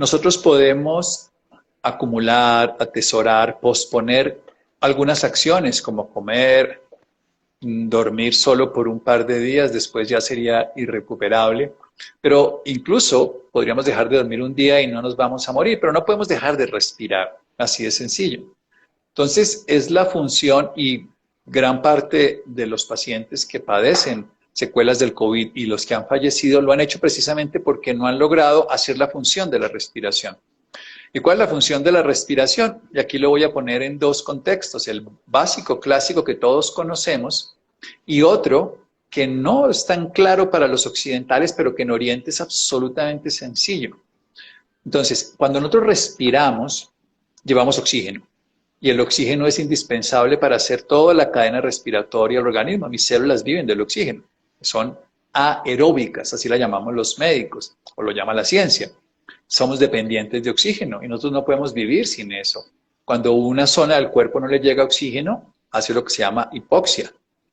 nosotros podemos acumular, atesorar, posponer algunas acciones como comer, dormir solo por un par de días, después ya sería irrecuperable. Pero incluso podríamos dejar de dormir un día y no nos vamos a morir, pero no podemos dejar de respirar, así de sencillo. Entonces es la función y gran parte de los pacientes que padecen secuelas del COVID y los que han fallecido lo han hecho precisamente porque no han logrado hacer la función de la respiración. ¿Y cuál es la función de la respiración? Y aquí lo voy a poner en dos contextos, el básico, clásico que todos conocemos y otro que no es tan claro para los occidentales, pero que en Oriente es absolutamente sencillo. Entonces, cuando nosotros respiramos, llevamos oxígeno. Y el oxígeno es indispensable para hacer toda la cadena respiratoria del organismo. Mis células viven del oxígeno. Son aeróbicas, así la llamamos los médicos, o lo llama la ciencia. Somos dependientes de oxígeno y nosotros no podemos vivir sin eso. Cuando una zona del cuerpo no le llega oxígeno, hace lo que se llama hipoxia.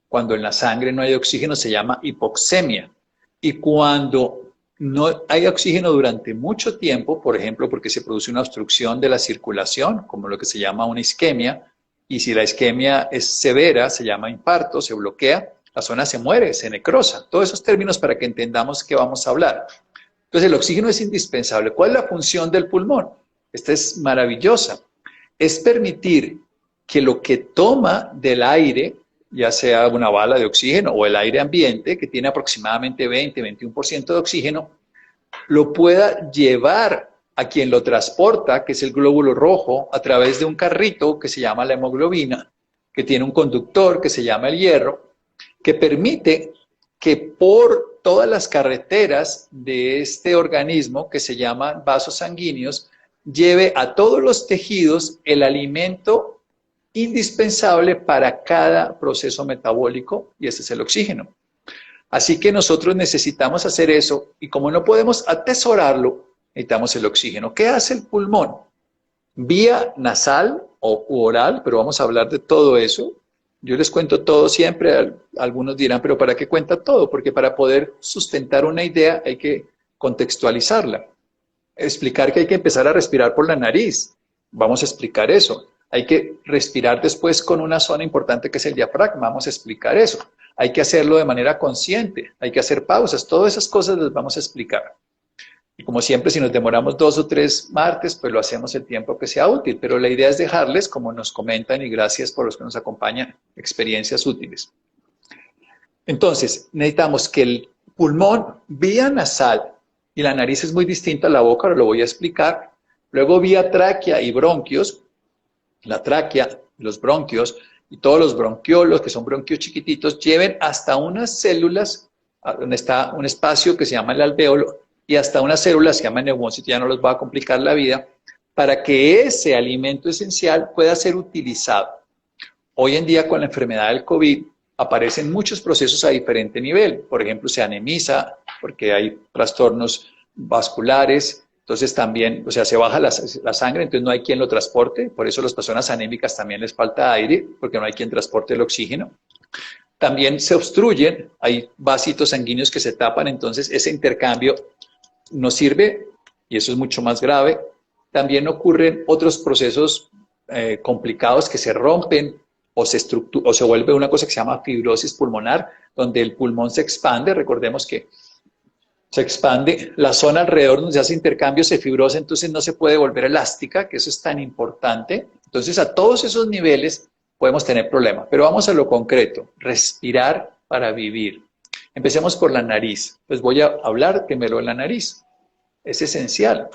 Cuando en la sangre no hay oxígeno, se llama hipoxemia. Y cuando no hay oxígeno durante mucho tiempo, por ejemplo, porque se produce una obstrucción de la circulación, como lo que se llama una isquemia, y si la isquemia es severa, se llama infarto, se bloquea, la zona se muere, se necrosa. Todos esos términos para que entendamos qué vamos a hablar. Entonces el oxígeno es indispensable. ¿Cuál es la función del pulmón? Esta es maravillosa. Es permitir que lo que toma del aire, ya sea una bala de oxígeno o el aire ambiente, que tiene aproximadamente 20-21% de oxígeno, lo pueda llevar a quien lo transporta, que es el glóbulo rojo, a través de un carrito que se llama la hemoglobina, que tiene un conductor que se llama el hierro, que permite que por todas las carreteras de este organismo, que se llaman vasos sanguíneos, lleve a todos los tejidos el alimento indispensable para cada proceso metabólico, y ese es el oxígeno. Así que nosotros necesitamos hacer eso, y como no podemos atesorarlo, necesitamos el oxígeno. ¿Qué hace el pulmón? Vía nasal o oral, pero vamos a hablar de todo eso. Yo les cuento todo siempre, algunos dirán, pero ¿para qué cuenta todo? Porque para poder sustentar una idea hay que contextualizarla. Explicar que hay que empezar a respirar por la nariz, vamos a explicar eso. Hay que respirar después con una zona importante que es el diafragma, vamos a explicar eso. Hay que hacerlo de manera consciente, hay que hacer pausas, todas esas cosas las vamos a explicar. Y como siempre, si nos demoramos 2 o 3 martes, pues lo hacemos el tiempo que sea útil, pero la idea es dejarles, como nos comentan, y gracias por los que nos acompañan, experiencias útiles. Entonces, necesitamos que el pulmón, vía nasal, y la nariz es muy distinta a la boca, ahora lo voy a explicar, luego vía tráquea y bronquios, la tráquea, los bronquios, y todos los bronquiolos, que son bronquios chiquititos, lleven hasta unas células, donde está un espacio que se llama el alvéolo, y hasta unas células se llaman neumocitos, ya no les va a complicar la vida, para que ese alimento esencial pueda ser utilizado. Hoy en día con la enfermedad del COVID aparecen muchos procesos a diferente nivel. Por ejemplo, se anemiza porque hay trastornos vasculares, entonces también, o sea, se baja la sangre, entonces no hay quien lo transporte, por eso a las personas anémicas también les falta aire, porque no hay quien transporte el oxígeno. También se obstruyen, hay vasitos sanguíneos que se tapan, entonces ese intercambio no sirve y eso es mucho más grave. También ocurren otros procesos complicados que se rompen o se vuelve una cosa que se llama fibrosis pulmonar, donde el pulmón se expande. Recordemos que se expande la zona alrededor donde se hace intercambio, se fibrosa, entonces no se puede volver elástica, que eso es tan importante. Entonces a todos esos niveles podemos tener problemas, pero vamos a lo concreto, respirar para vivir. Empecemos por la nariz. Pues voy a hablar primero de la nariz. Es esencial.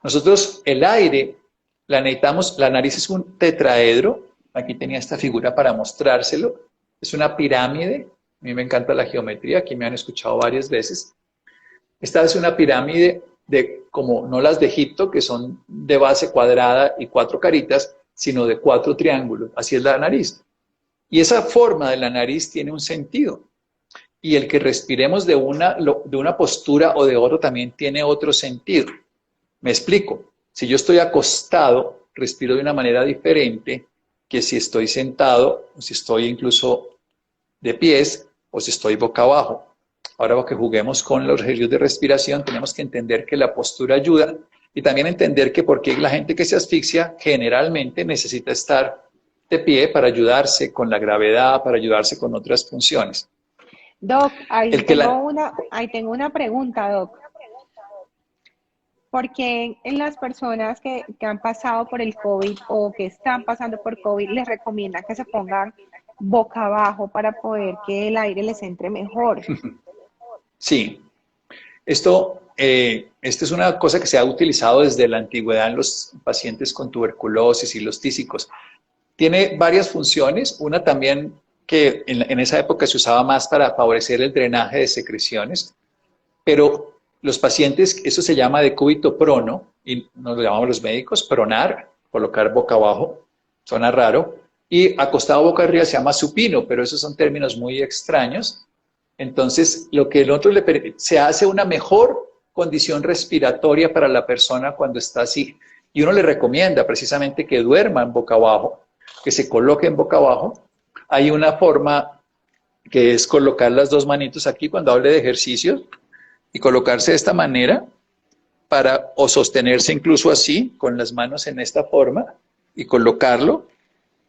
Nosotros el aire la necesitamos, la nariz es un tetraedro. Aquí tenía esta figura para mostrárselo. Es una pirámide. A mí me encanta la geometría, aquí me han escuchado varias veces. Esta es una pirámide de, como no las de Egipto, que son de base cuadrada y 4 caritas, sino de 4 triángulos. Así es la nariz. Y esa forma de la nariz tiene un sentido. Y el que respiremos de una postura o de otra también tiene otro sentido. Me explico. Si yo estoy acostado, respiro de una manera diferente que si estoy sentado, o si estoy incluso de pies, o si estoy boca abajo. Ahora que juguemos con los ejercicios de respiración, tenemos que entender que la postura ayuda Y también entender que porque la gente que se asfixia generalmente necesita estar de pie para ayudarse con la gravedad, para ayudarse con otras funciones. Doc, El que la, ahí tengo una pregunta, Doc. ¿Por qué en las personas que han pasado por el COVID o que están pasando por COVID les recomiendan que se pongan boca abajo para poder que el aire les entre mejor? sí, esto es una cosa que se ha utilizado desde la antigüedad en los pacientes con tuberculosis y los tísicos. Tiene varias funciones, una también que en esa época se usaba más para favorecer el drenaje de secreciones, pero los pacientes, eso se llama decúbito prono, y nos lo llamamos los médicos, pronar, colocar boca abajo, suena raro, y acostado boca arriba se llama supino, pero esos son términos muy extraños. Entonces, lo que el otro se hace una mejor condición respiratoria para la persona cuando está así, y uno le recomienda precisamente que duerma en boca abajo, que se coloque en boca abajo. Hay una forma que es colocar las dos manitos aquí cuando hable de ejercicios, y colocarse de esta manera o sostenerse incluso así, con las manos en esta forma, y colocarlo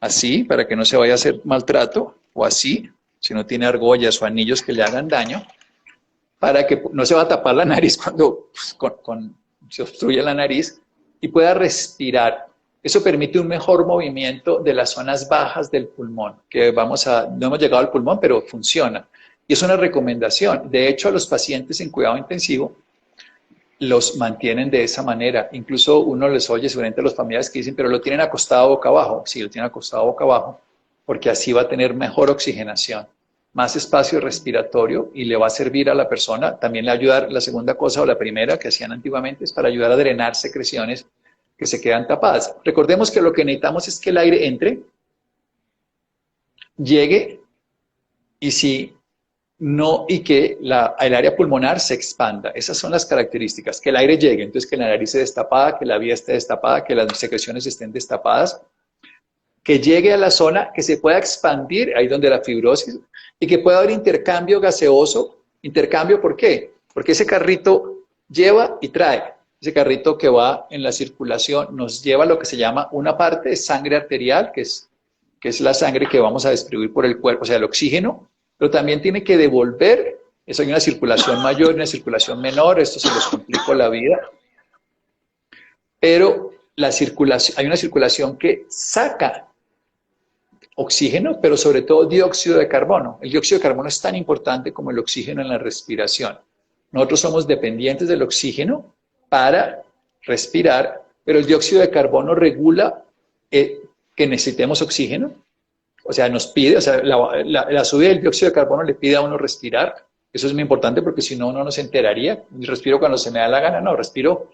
así para que no se vaya a hacer maltrato, o así, si no tiene argollas o anillos que le hagan daño, para que no se va a tapar la nariz cuando se obstruye la nariz y pueda respirar. Eso permite un mejor movimiento de las zonas bajas del pulmón, que no hemos llegado al pulmón, pero funciona. Y es una recomendación. De hecho, a los pacientes en cuidado intensivo los mantienen de esa manera. Incluso uno les oye seguramente a los familiares que dicen, pero lo tienen acostado boca abajo. Sí, lo tienen acostado boca abajo, porque así va a tener mejor oxigenación, más espacio respiratorio y le va a servir a la persona. También le va a ayudar, la segunda cosa o la primera que hacían antiguamente es para ayudar a drenar secreciones que se quedan tapadas. Recordemos que lo que necesitamos es que el aire entre, llegue y que el área pulmonar se expanda. Esas son las características, que el aire llegue, entonces que la nariz esté destapada, que la vía esté destapada, que las secreciones estén destapadas, que llegue a la zona, que se pueda expandir, ahí donde la fibrosis, y que pueda haber intercambio gaseoso. ¿Intercambio por qué? Porque ese carrito lleva y trae. Ese carrito que va en la circulación nos lleva a lo que se llama una parte de sangre arterial, que es la sangre que vamos a distribuir por el cuerpo, o sea, el oxígeno, pero también tiene que devolver, eso hay una circulación mayor y una circulación menor, esto se les complicó la vida, pero hay una circulación que saca oxígeno, pero sobre todo dióxido de carbono. El dióxido de carbono es tan importante como el oxígeno en la respiración. Nosotros somos dependientes del oxígeno para respirar, pero el dióxido de carbono regula que necesitemos oxígeno. O sea, nos pide, o sea, la subida del dióxido de carbono le pide a uno respirar. Eso es muy importante porque si no, uno no se enteraría. Respiro cuando se me da la gana, no, respiro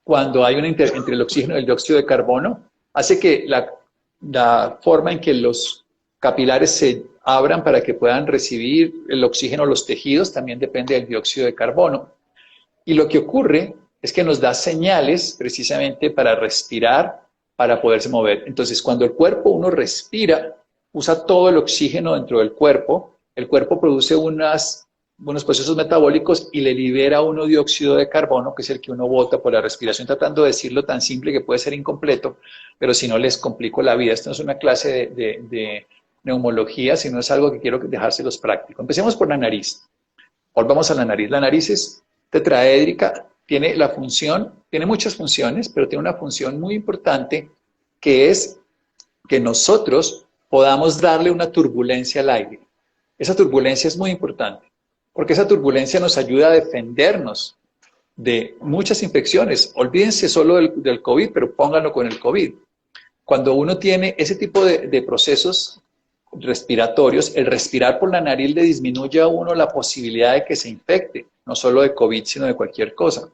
cuando hay una entre el oxígeno y el dióxido de carbono. Hace que la forma en que los capilares se abran para que puedan recibir el oxígeno los tejidos también depende del dióxido de carbono. Y lo que ocurre es que nos da señales precisamente para respirar, para poderse mover. Entonces, cuando el cuerpo uno respira, usa todo el oxígeno dentro del cuerpo, el cuerpo produce unos procesos metabólicos y le libera uno dióxido de carbono, que es el que uno bota por la respiración, tratando de decirlo tan simple que puede ser incompleto, pero si no les complico la vida. Esto no es una clase de neumología, sino es algo que quiero dejárselos práctico. Empecemos por la nariz. Volvamos a la nariz. La nariz es tetraédrica, tiene muchas funciones, pero tiene una función muy importante que es que nosotros podamos darle una turbulencia al aire. Esa turbulencia es muy importante, porque esa turbulencia nos ayuda a defendernos de muchas infecciones. Olvídense solo del COVID, pero pónganlo con el COVID. Cuando uno tiene ese tipo de procesos respiratorios, el respirar por la nariz le disminuye a uno la posibilidad de que se infecte, no solo de COVID, sino de cualquier cosa.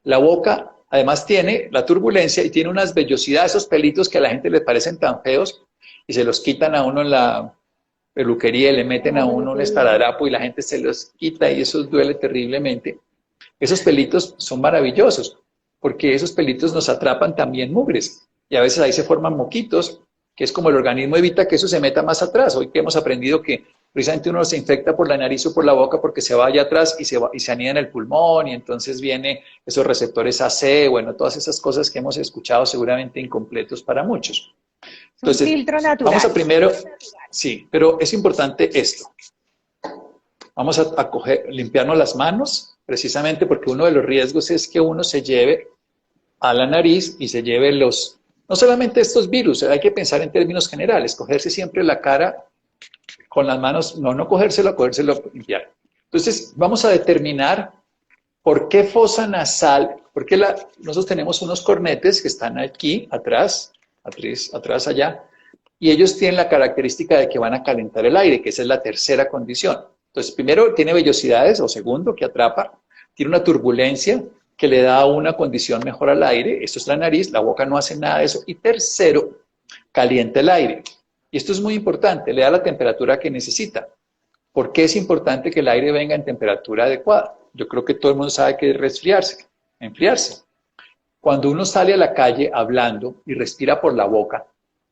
La boca, además, tiene la turbulencia y tiene unas vellosidades, esos pelitos que a la gente le parecen tan feos, y se los quitan a uno en la peluquería y le meten a uno un esparadrapo y la gente se los quita y eso duele terriblemente. Esos pelitos son maravillosos porque esos pelitos nos atrapan también mugres y a veces ahí se forman moquitos, que es como el organismo evita que eso se meta más atrás. Hoy que hemos aprendido que precisamente uno se infecta por la nariz o por la boca porque se va allá atrás y se anida en el pulmón y entonces viene esos receptores AC, bueno, todas esas cosas que hemos escuchado seguramente incompletos para muchos. Es un Entonces, filtro vamos a natural. primero, sí, pero es importante esto. Vamos a limpiarnos las manos, precisamente porque uno de los riesgos es que uno se lleve a la nariz y se lleve no solamente estos virus, hay que pensar en términos generales, cogerse siempre la cara con las manos, no cogérselo, limpiar. Entonces, vamos a determinar por qué fosa nasal, porque nosotros tenemos unos cornetes que están aquí, atrás allá, y ellos tienen la característica de que van a calentar el aire, que esa es la tercera condición. Entonces, primero, tiene vellosidades, o segundo, que atrapa, tiene una turbulencia que le da una condición mejor al aire, esto es la nariz, la boca no hace nada de eso, y tercero, calienta el aire. Y esto es muy importante, le da la temperatura que necesita. ¿Por qué es importante que el aire venga en temperatura adecuada? Yo creo que todo el mundo sabe que es resfriarse, enfriarse. Cuando uno sale a la calle hablando y respira por la boca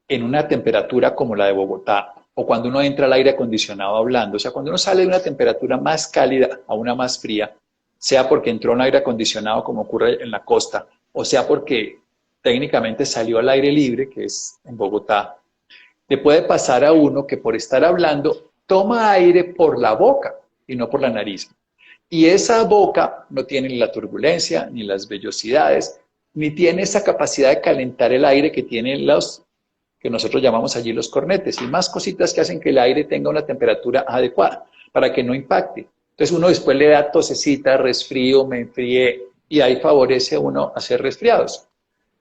en una temperatura como la de Bogotá, o cuando uno entra al aire acondicionado hablando, o sea, cuando uno sale de una temperatura más cálida a una más fría, sea porque entró un aire acondicionado como ocurre en la costa, o sea porque técnicamente salió al aire libre, que es en Bogotá, le puede pasar a uno que por estar hablando toma aire por la boca y no por la nariz. Y esa boca no tiene ni la turbulencia, ni las vellosidades, ni tiene esa capacidad de calentar el aire que tienen los que nosotros llamamos allí los cornetes, y más cositas que hacen que el aire tenga una temperatura adecuada para que no impacte. Entonces uno después le da tosecita, resfrío, me enfrié, y ahí favorece a uno a ser resfriados.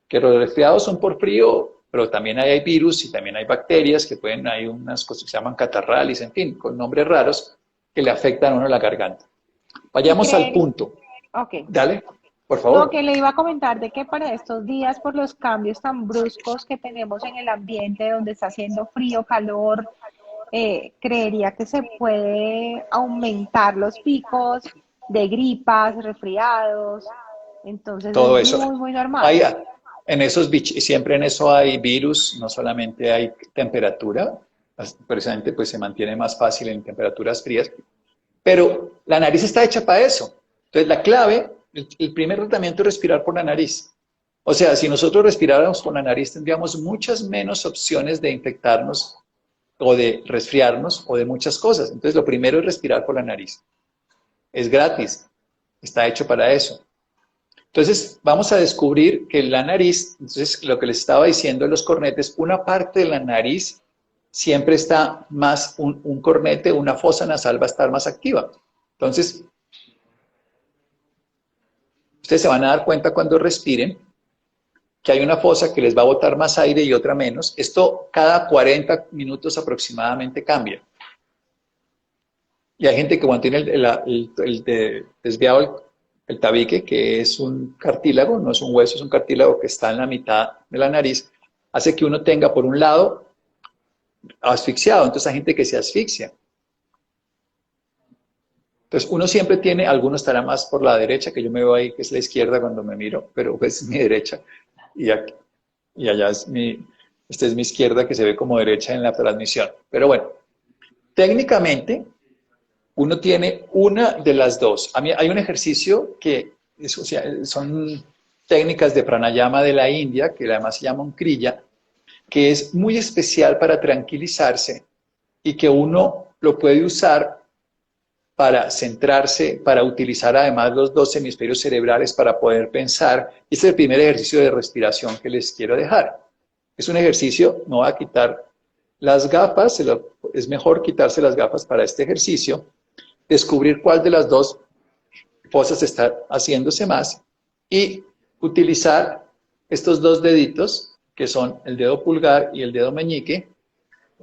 Que los resfriados son por frío, pero también hay virus y también hay bacterias que hay unas cosas que se llaman catarralis, en fin, con nombres raros que le afectan a uno la garganta. Y Vayamos al creer, punto. ok. Dale, por No, favor. que le iba a comentar de que para estos días, por los cambios tan bruscos que tenemos en el ambiente, donde está haciendo frío, calor, creería que se puede aumentar los picos de gripas, resfriados. Entonces es Todo eso. muy, muy normal. Hay, siempre en eso hay virus, no solamente hay temperatura, precisamente pues se mantiene más fácil en temperaturas frías, pero la nariz está hecha para eso. Entonces la clave, el primer tratamiento es respirar por la nariz. O sea, si nosotros respiráramos por la nariz tendríamos muchas menos opciones de infectarnos o de resfriarnos o de muchas cosas. Entonces lo primero es respirar por la nariz. Es gratis, está hecho para eso. Entonces, vamos a descubrir que la nariz, entonces lo que les estaba diciendo en los cornetes, una parte de la nariz siempre está más, un cornete, una fosa nasal va a estar más activa. Entonces, ustedes se van a dar cuenta cuando respiren que hay una fosa que les va a botar más aire y otra menos. Esto cada 40 minutos aproximadamente cambia. Y hay gente que cuando tiene desviado el tabique, que es un cartílago, no es un hueso, es un cartílago que está en la mitad de la nariz, hace que uno tenga por un lado asfixiado, entonces hay gente que se asfixia. Entonces uno siempre tiene, algunos estará más por la derecha, que yo me veo ahí, que es la izquierda cuando me miro, pero es mi derecha, y, aquí, y allá esta es mi izquierda que se ve como derecha en la transmisión. Pero bueno, técnicamente uno tiene una de las dos. A mí hay un ejercicio que o sea, son técnicas de pranayama de la India, que además se llama un kriya, que es muy especial para tranquilizarse y que uno lo puede usar para centrarse, para utilizar además los dos hemisferios cerebrales para poder pensar. Este es el primer ejercicio de respiración que les quiero dejar. Es un ejercicio, no va a quitar las gafas, es mejor quitarse las gafas para este ejercicio, descubrir cuál de las dos fosas está haciéndose más y utilizar estos dos deditos, que son el dedo pulgar y el dedo meñique,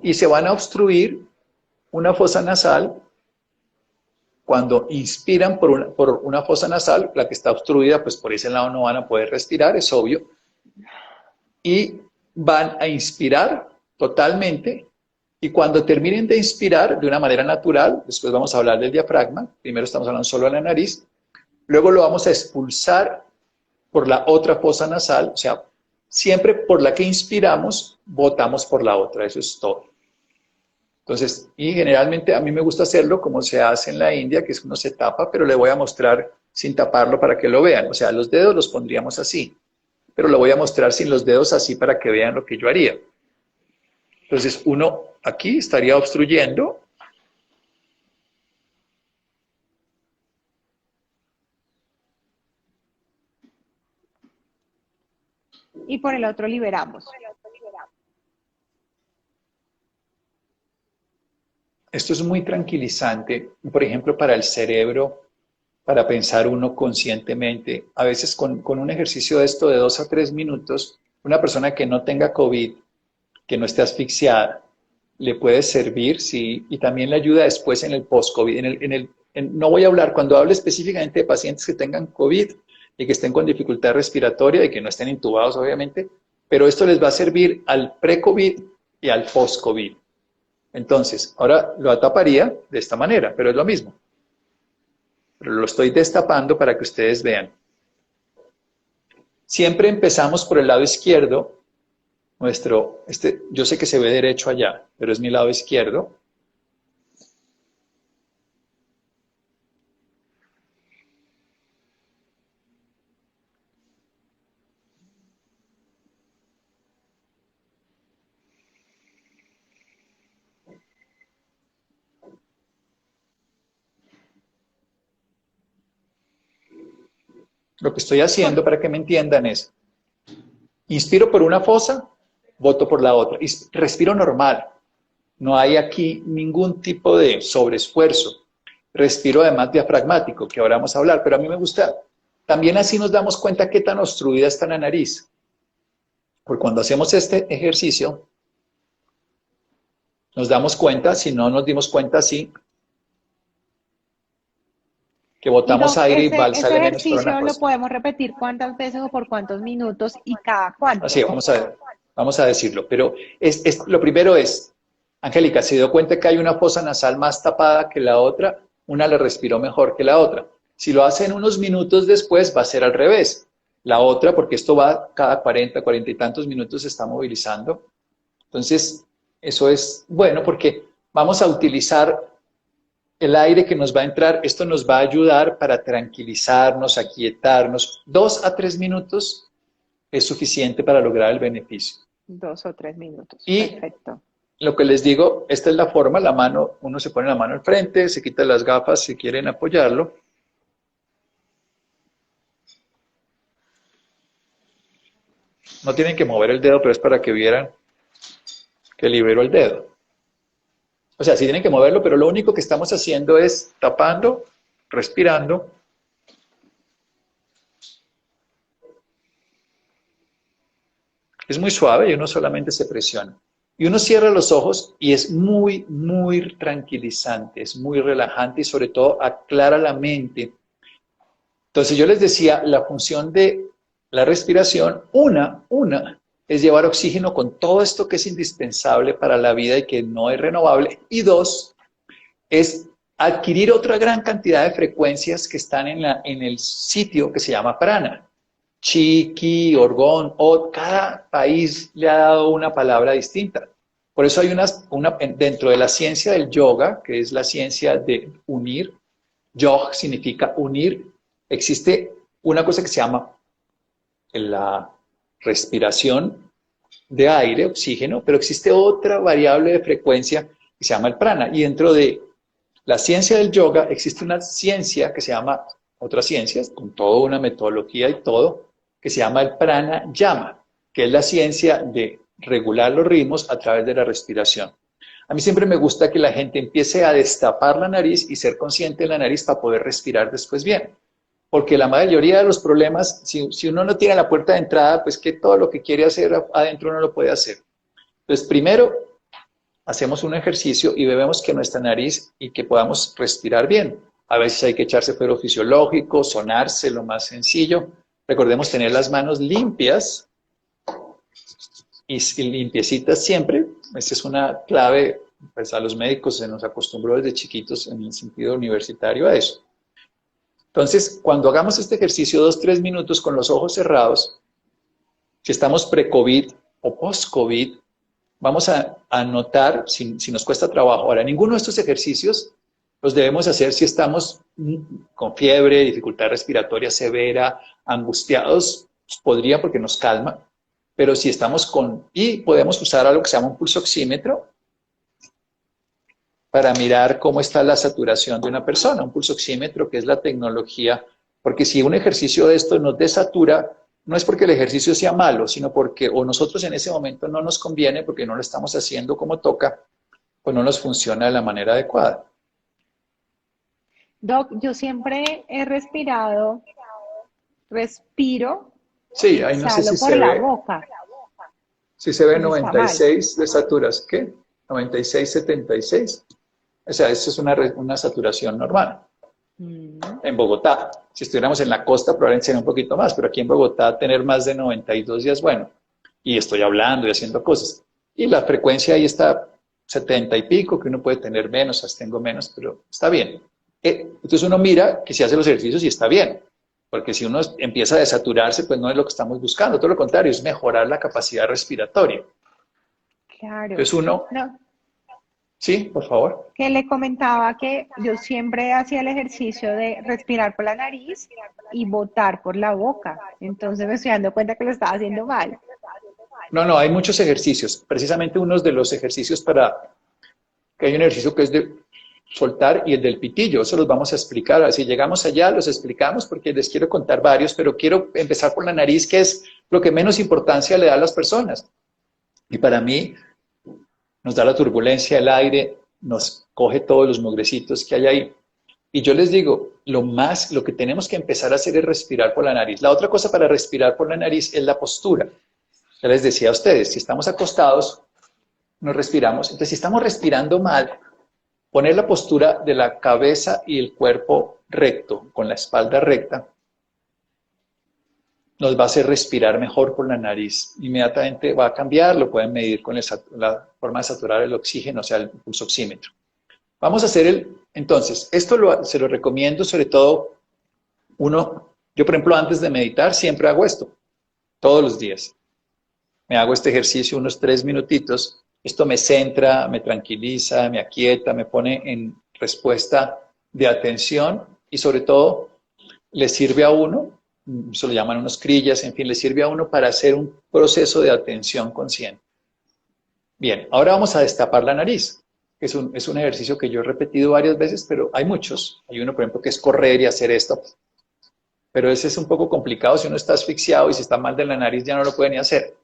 y se van a obstruir una fosa nasal. Cuando inspiran por una fosa nasal, la que está obstruida, pues por ese lado no van a poder respirar, es obvio, y van a inspirar totalmente. Y cuando terminen de inspirar de una manera natural, después vamos a hablar del diafragma, primero estamos hablando solo de la nariz, luego lo vamos a expulsar por la otra fosa nasal, o sea, siempre por la que inspiramos, botamos por la otra, eso es todo. Entonces, y generalmente a mí me gusta hacerlo como se hace en la India, que es uno se tapa, pero le voy a mostrar sin taparlo para que lo vean. O sea, los dedos los pondríamos así, pero lo voy a mostrar sin los dedos así para que vean lo que yo haría. Entonces, uno aquí estaría obstruyendo. Y por el otro liberamos. Esto es muy tranquilizante, por ejemplo, para el cerebro, para pensar uno conscientemente. A veces con un ejercicio de esto de 2 a 3 minutos, una persona que no tenga COVID, que no esté asfixiada, le puede servir, sí, y también le ayuda después en el post-COVID. No voy a hablar, cuando hable específicamente de pacientes que tengan COVID y que estén con dificultad respiratoria y que no estén intubados, obviamente, pero esto les va a servir al pre-COVID y al post-COVID. Entonces, ahora lo taparía de esta manera, pero es lo mismo. Pero lo estoy destapando para que ustedes vean. Siempre empezamos por el lado izquierdo. Yo sé que se ve derecho allá, pero es mi lado izquierdo. Lo que estoy haciendo, para que me entiendan, es inspiro por una fosa, boto por la otra. Y respiro normal. No hay aquí ningún tipo de sobreesfuerzo. Respiro además diafragmático, que ahora vamos a hablar, pero a mí me gusta. También así nos damos cuenta qué tan obstruida está la nariz. Porque cuando hacemos este ejercicio, nos damos cuenta, si no nos dimos cuenta así, que Y botamos Doc, aire y ese sale menos por una ejercicio lo cosa. podemos repetir cuántas veces o por cuántos minutos y cada cuánto. Así, vamos a decirlo. Pero lo primero es, Angélica, se dio cuenta que hay una fosa nasal más tapada que la otra, una le respiró mejor que la otra. Si lo hacen unos minutos después, va a ser al revés. La otra, porque esto va cada 40, 40 y tantos minutos, se está movilizando. Entonces, eso es bueno porque vamos a utilizar el aire que nos va a entrar. Esto nos va a ayudar para tranquilizarnos, aquietarnos. 2 a 3 minutos es suficiente para lograr el beneficio. 2 o 3 minutos, Y perfecto. lo que les digo, esta es la forma, la mano, uno se pone la mano al frente, se quita las gafas si quieren apoyarlo. No tienen que mover el dedo, pero es para que vieran que libero el dedo. O sea, sí tienen que moverlo, pero lo único que estamos haciendo es tapando, respirando. Es muy suave y uno solamente se presiona. Y uno cierra los ojos y es muy, muy tranquilizante, es muy relajante y sobre todo aclara la mente. Entonces yo les decía, la función de la respiración, una, es llevar oxígeno con todo esto que es indispensable para la vida y que no es renovable. Y dos, es adquirir otra gran cantidad de frecuencias que están en el sitio que se llama prana. Chi, Ki, Orgón, Od, cada país le ha dado una palabra distinta. Por eso hay dentro de la ciencia del yoga, que es la ciencia de unir, yog significa unir, existe una cosa que se llama la respiración de aire, oxígeno, pero existe otra variable de frecuencia que se llama el prana. Y dentro de la ciencia del yoga existe una ciencia que se llama, otras ciencias, con toda una metodología y todo, que se llama el pranayama, que es la ciencia de regular los ritmos a través de la respiración. A mí siempre me gusta que la gente empiece a destapar la nariz y ser consciente de la nariz para poder respirar después bien. Porque la mayoría de los problemas, si uno no tiene la puerta de entrada, pues que todo lo que quiere hacer adentro no lo puede hacer. Entonces, primero, hacemos un ejercicio y vemos que nuestra nariz y que podamos respirar bien. A veces hay que echarse fuero fisiológico, sonarse, lo más sencillo. Recordemos tener las manos limpias y limpiecitas siempre. Esta es una clave, pues a los médicos se nos acostumbró desde chiquitos en el sentido universitario a eso. Entonces, cuando hagamos este ejercicio 2 a 3 minutos con los ojos cerrados, si estamos pre-COVID o post-COVID, vamos a notar si nos cuesta trabajo. Ahora, ninguno de estos ejercicios los debemos hacer si estamos con fiebre, dificultad respiratoria severa, angustiados, podría porque nos calma, pero si estamos y podemos usar algo que se llama un pulso oxímetro para mirar cómo está la saturación de una persona, un pulso oxímetro que es la tecnología, porque si un ejercicio de esto nos desatura, no es porque el ejercicio sea malo, sino porque o nosotros en ese momento no nos conviene porque no lo estamos haciendo como toca, pues no nos funciona de la manera adecuada. Doc, yo siempre he respiro y Sí, ahí no sé exhalo si por se la ve, boca. si se ve Eso está mal. 96 de saturas, ¿qué? 96, 76. O sea, eso es una saturación normal. Mm. En Bogotá, si estuviéramos en la costa probablemente sería un poquito más, pero aquí en Bogotá tener más de 92 días, bueno, y estoy hablando y haciendo cosas. Y la frecuencia ahí está 70 y pico, que uno puede tener menos, hasta tengo menos, pero está bien. Entonces uno mira que si hace los ejercicios y está bien, porque si uno empieza a desaturarse, pues no es lo que estamos buscando, todo lo contrario, es mejorar la capacidad respiratoria. Claro. Entonces uno, No, sí, por favor. que le comentaba que yo siempre hacía el ejercicio de respirar por la nariz y botar por la boca. Entonces me estoy dando cuenta que lo estaba haciendo mal. No, no, hay muchos ejercicios. Precisamente uno de los ejercicios que hay un ejercicio que es de soltar y el del pitillo. Eso los vamos a explicar. Si llegamos allá, los explicamos porque les quiero contar varios, pero quiero empezar por la nariz, que es lo que menos importancia le da a las personas. Y para mí, nos da la turbulencia, el aire, nos coge todos los mugrecitos que hay ahí. Y yo les digo, lo que tenemos que empezar a hacer es respirar por la nariz. La otra cosa para respirar por la nariz es la postura. Ya les decía a ustedes, si estamos acostados, no respiramos. Entonces, si estamos respirando mal, poner la postura de la cabeza y el cuerpo recto, con la espalda recta, nos va a hacer respirar mejor por la nariz. Inmediatamente va a cambiar, lo pueden medir con la forma de saturar el oxígeno, o sea, el pulso oxímetro. Vamos a hacer entonces, se lo recomiendo sobre todo yo por ejemplo antes de meditar siempre hago esto, todos los días. Me hago este ejercicio unos 3 minutitos, esto me centra, me tranquiliza, me aquieta, me pone en respuesta de atención y sobre todo le sirve a uno, eso lo llaman unos crillas, en fin, le sirve a uno para hacer un proceso de atención consciente. Bien, ahora vamos a destapar la nariz. Es un ejercicio que yo he repetido varias veces, pero hay muchos. Hay uno, por ejemplo, que es correr y hacer esto. Pero ese es un poco complicado si uno está asfixiado y si está mal de la nariz ya no lo puede ni hacer.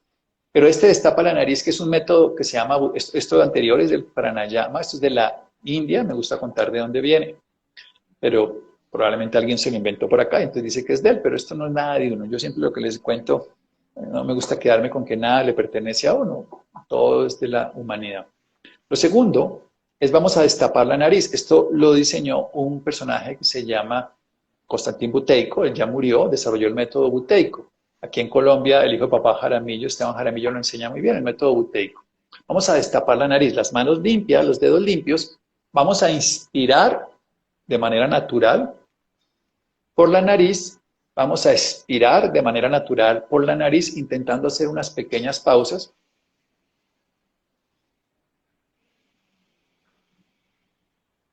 Pero este destapa la nariz, que es un método que se llama, esto anterior es del pranayama, esto es de la India, me gusta contar de dónde viene. Pero probablemente alguien se lo inventó por acá, entonces dice que es de él, pero esto no es nada de uno. Yo siempre lo que les cuento, no me gusta quedarme con que nada le pertenece a uno, todo es de la humanidad. Lo segundo es vamos a destapar la nariz. Esto lo diseñó un personaje que se llama Constantín Buteyko, él ya murió, desarrolló el método Buteyko. Aquí en Colombia, el hijo de papá Jaramillo, Esteban Jaramillo, lo enseña muy bien, el método Buteyko. Vamos a destapar la nariz, las manos limpias, los dedos limpios. Vamos a inspirar de manera natural por la nariz. Vamos a expirar de manera natural por la nariz, intentando hacer unas pequeñas pausas.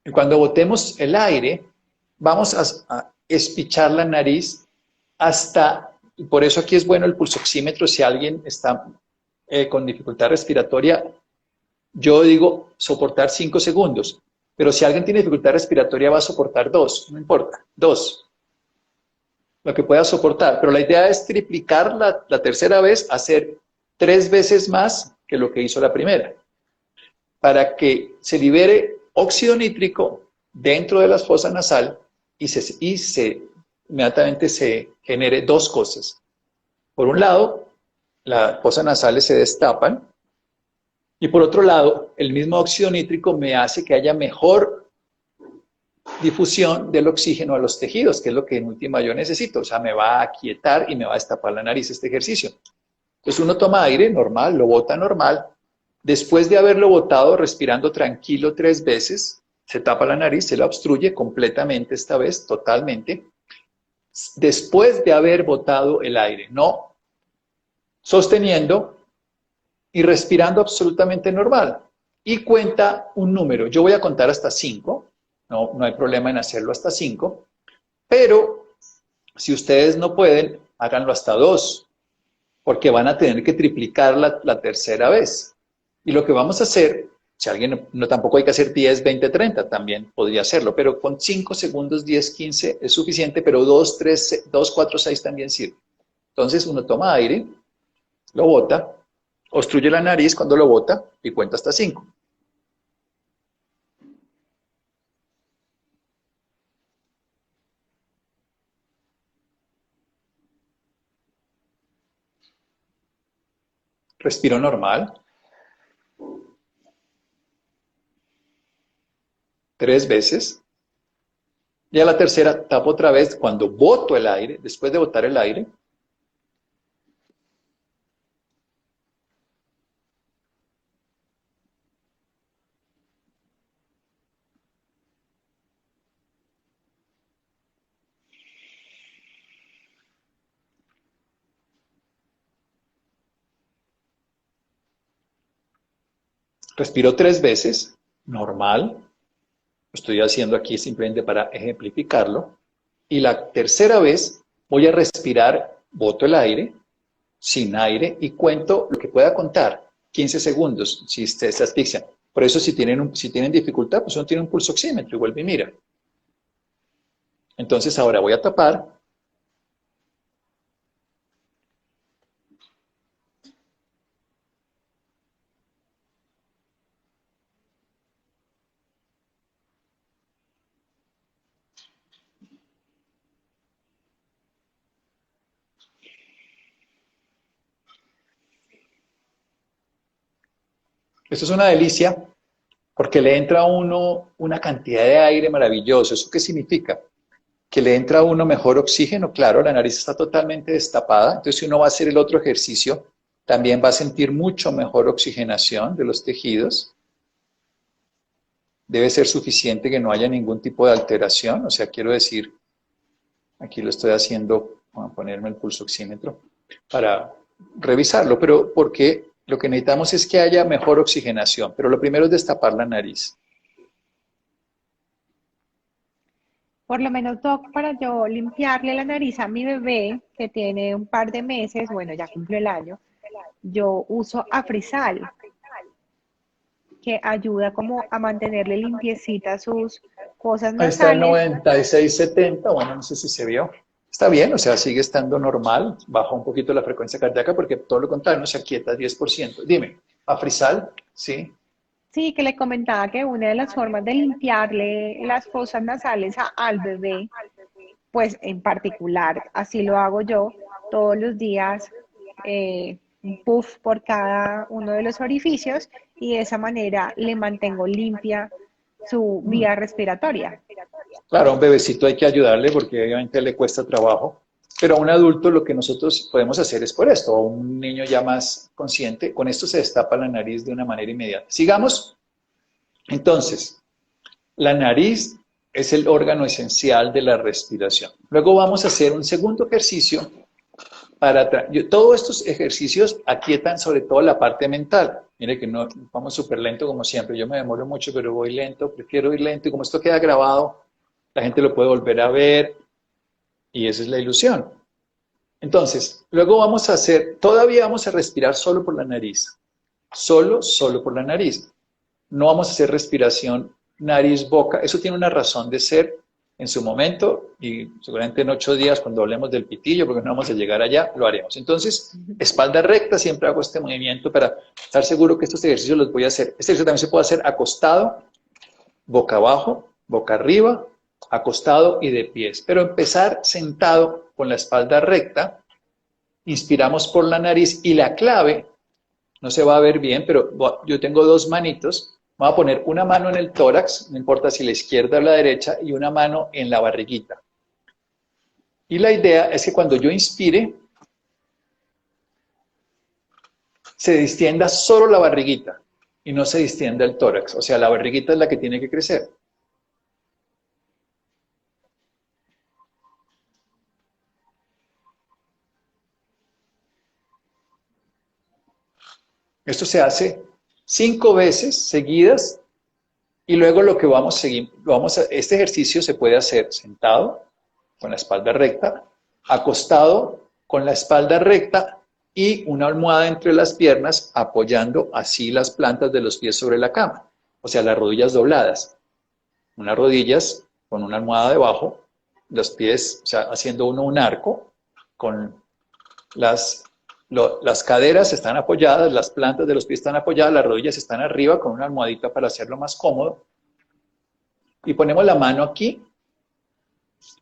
Y cuando botemos el aire, vamos a espichar la nariz hasta, y por eso aquí es bueno el pulsoxímetro, si alguien está con dificultad respiratoria, yo digo soportar 5 segundos, pero si alguien tiene dificultad respiratoria va a soportar 2, no importa, 2, lo que pueda soportar, pero la idea es triplicar la tercera vez, hacer 3 veces más que lo que hizo la primera, para que se libere óxido nítrico dentro de la fosa nasal y inmediatamente se genere 2 cosas. Por un lado, las fosas nasales se destapan y por otro lado, el mismo óxido nítrico me hace que haya mejor difusión del oxígeno a los tejidos, que es lo que en última yo necesito. O sea, me va a aquietar y me va a destapar la nariz este ejercicio. Entonces uno toma aire normal, lo bota normal. Después de haberlo botado, respirando tranquilo 3 veces, se tapa la nariz, se la obstruye completamente esta vez, totalmente. Después de haber botado el aire, no sosteniendo, y respirando absolutamente normal. Y cuenta un número. Yo voy a contar hasta 5. No hay problema en hacerlo hasta 5. Pero si ustedes no pueden, háganlo hasta 2, porque van a tener que triplicar la tercera vez. Y lo que vamos a hacer, si alguien no tampoco hay que hacer 10, 20, 30, también podría hacerlo, pero con 5 segundos, 10, 15 es suficiente, pero 2, 3, 2, 4, 6 también sirve. Entonces uno toma aire, lo bota, obstruye la nariz cuando lo bota y cuenta hasta 5. Respiro normal, 3 veces. Y a la tercera tapo otra vez cuando boto el aire, después de botar el aire. Respiro 3 veces, normal. Lo estoy haciendo aquí simplemente para ejemplificarlo. Y la tercera vez voy a respirar, boto el aire, sin aire y cuento lo que pueda contar, 15 segundos, si ustedes se asfixian. Por eso si tienen dificultad, pues uno tiene un pulso oxímetro y vuelve y mira. Entonces ahora voy a tapar. Esto es una delicia porque le entra a uno una cantidad de aire maravilloso. ¿Eso qué significa? Que le entra a uno mejor oxígeno, claro, la nariz está totalmente destapada, entonces si uno va a hacer el otro ejercicio, también va a sentir mucho mejor oxigenación de los tejidos. Debe ser suficiente que no haya ningún tipo de alteración, o sea, quiero decir, aquí lo estoy haciendo, voy a ponerme el pulso oxímetro para revisarlo, pero porque lo que necesitamos es que haya mejor oxigenación, pero lo primero es destapar la nariz. Por lo menos, Doc, para yo limpiarle la nariz a mi bebé, que tiene un par de meses, bueno, ya cumplió el año, yo uso Afrisal, que ayuda como a mantenerle limpiecita sus fosas Ahí está el nasales. 96-70, bueno, no sé si se vio. Está bien, o sea, sigue estando normal, baja un poquito la frecuencia cardíaca porque todo lo contrario, no se aquieta 10%. Dime, Afrisal, sí. Sí, que le comentaba que una de las formas de limpiarle las fosas nasales al bebé, pues en particular, así lo hago yo todos los días, un puff por cada uno de los orificios y de esa manera le mantengo limpia su Mm. vía respiratoria. Claro, a un bebecito hay que ayudarle porque obviamente le cuesta trabajo, pero a un adulto lo que nosotros podemos hacer es por esto, a un niño ya más consciente, con esto se destapa la nariz de una manera inmediata. Sigamos. Entonces, la nariz es el órgano esencial de la respiración. Luego vamos a hacer un segundo ejercicio todos estos ejercicios aquietan sobre todo la parte mental. Mire que no vamos súper lento como siempre. Yo me demoro mucho, pero voy lento, prefiero ir lento. Y como esto queda grabado, la gente lo puede volver a ver y esa es la ilusión. Entonces, luego vamos a hacer, todavía vamos a respirar solo por la nariz. Solo por la nariz. No vamos a hacer respiración nariz-boca. Eso tiene una razón de ser en su momento y seguramente en 8 días cuando hablemos del pitillo, porque no vamos a llegar allá, lo haremos. Entonces, espalda recta, siempre hago este movimiento para estar seguro que estos ejercicios los voy a hacer. Este ejercicio también se puede hacer acostado, boca abajo, boca arriba, acostado y de pies. Pero empezar sentado con la espalda recta, inspiramos por la nariz y la clave no se va a ver bien, pero yo tengo 2 manitos. Voy a poner una mano en el tórax, no importa si la izquierda o la derecha, y una mano en la barriguita. Y la idea es que cuando yo inspire, se distienda solo la barriguita y no se distienda el tórax. O sea, la barriguita es la que tiene que crecer. Esto se hace 5 veces seguidas y luego lo que vamos a seguir, este ejercicio se puede hacer sentado, con la espalda recta, acostado, con la espalda recta y una almohada entre las piernas apoyando así las plantas de los pies sobre la cama, o sea, las rodillas dobladas. Unas rodillas con una almohada debajo, los pies, o sea, haciendo uno un arco, con las caderas están apoyadas, las plantas de los pies están apoyadas, las rodillas están arriba con una almohadita para hacerlo más cómodo. Y ponemos la mano aquí,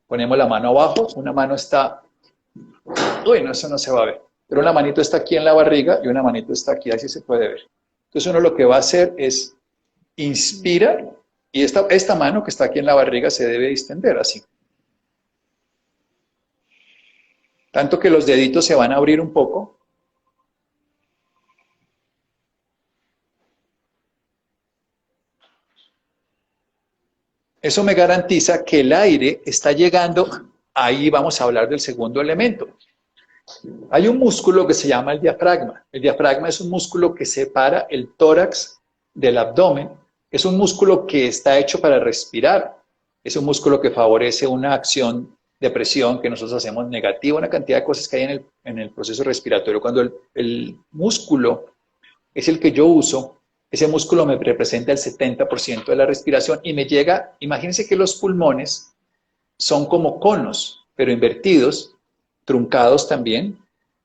ponemos la mano abajo, una mano está, uy, no, eso no se va a ver, pero una manito está aquí en la barriga y una manito está aquí, así se puede ver. Entonces uno lo que va a hacer es inspira y esta mano que está aquí en la barriga se debe distender así. Tanto que los deditos se van a abrir un poco. Eso me garantiza que el aire está llegando, ahí vamos a hablar del segundo elemento. Hay un músculo que se llama el diafragma. El diafragma es un músculo que separa el tórax del abdomen. Es un músculo que está hecho para respirar. Es un músculo que favorece una acción de presión que nosotros hacemos negativa, una cantidad de cosas que hay en el proceso respiratorio. Cuando el músculo es el que yo uso, ese músculo me representa el 70% de la respiración y me llega, imagínense que los pulmones son como conos, pero invertidos, truncados también,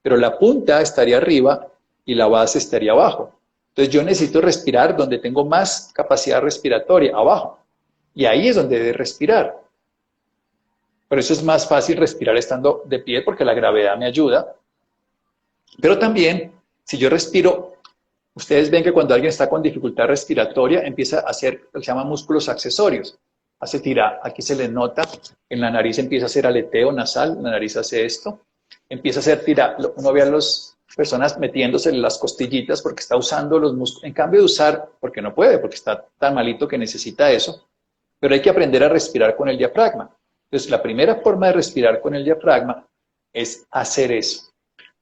pero la punta estaría arriba y la base estaría abajo. Entonces yo necesito respirar donde tengo más capacidad respiratoria, abajo. Y ahí es donde debe respirar. Por eso es más fácil respirar estando de pie porque la gravedad me ayuda. Pero también, si yo respiro, ustedes ven que cuando alguien está con dificultad respiratoria, empieza a hacer lo que se llama músculos accesorios. Hace tirar, aquí se les nota, en la nariz empieza a hacer aleteo nasal, la nariz hace esto. Empieza a hacer tirar, uno ve a las personas metiéndose en las costillitas porque está usando los músculos. En cambio de usar, porque no puede, porque está tan malito que necesita eso, pero hay que aprender a respirar con el diafragma. Entonces, la primera forma de respirar con el diafragma es hacer eso.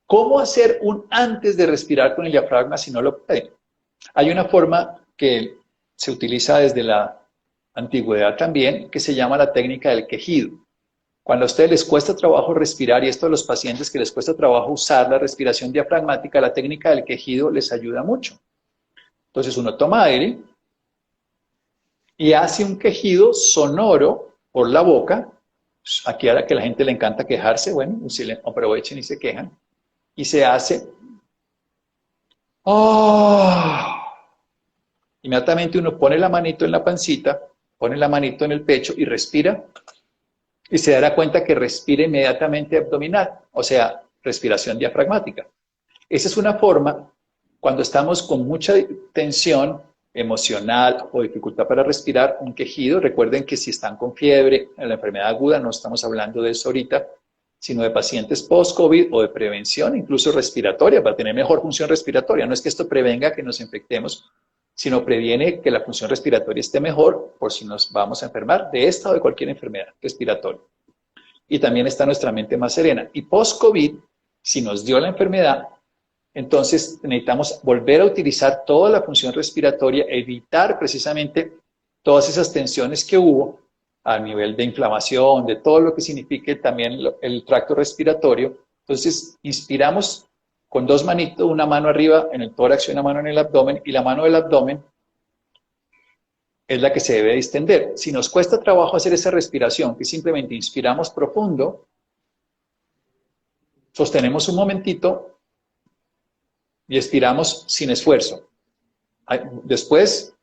¿Cómo hacer un antes de respirar con el diafragma si no lo pueden? Hay una forma que se utiliza desde la antigüedad también, que se llama la técnica del quejido. Cuando a ustedes les cuesta trabajo respirar, y esto a los pacientes que les cuesta trabajo usar la respiración diafragmática, la técnica del quejido les ayuda mucho. Entonces uno toma aire y hace un quejido sonoro por la boca. Aquí a la que la gente le encanta quejarse, bueno, aprovechen y se quejan. Y se hace, ¡oh! Inmediatamente uno pone la manito en la pancita, pone la manito en el pecho y respira. Y se dará cuenta que respira inmediatamente abdominal, o sea, respiración diafragmática. Esa es una forma, cuando estamos con mucha tensión emocional o dificultad para respirar, un quejido. Recuerden que si están con fiebre, en la enfermedad aguda, no estamos hablando de eso ahorita, sino de pacientes post-COVID o de prevención, incluso respiratoria, para tener mejor función respiratoria. No es que esto prevenga que nos infectemos, sino previene que la función respiratoria esté mejor por si nos vamos a enfermar de esta o de cualquier enfermedad respiratoria. Y también está nuestra mente más serena. Y post-COVID, si nos dio la enfermedad, entonces necesitamos volver a utilizar toda la función respiratoria, evitar precisamente todas esas tensiones que hubo a nivel de inflamación, de todo lo que signifique también el tracto respiratorio. Entonces inspiramos con 2 manitos, una mano arriba en el tórax y una mano en el abdomen, y la mano del abdomen es la que se debe distender. Si nos cuesta trabajo hacer esa respiración, que simplemente inspiramos profundo, sostenemos un momentito y expiramos sin esfuerzo. Después,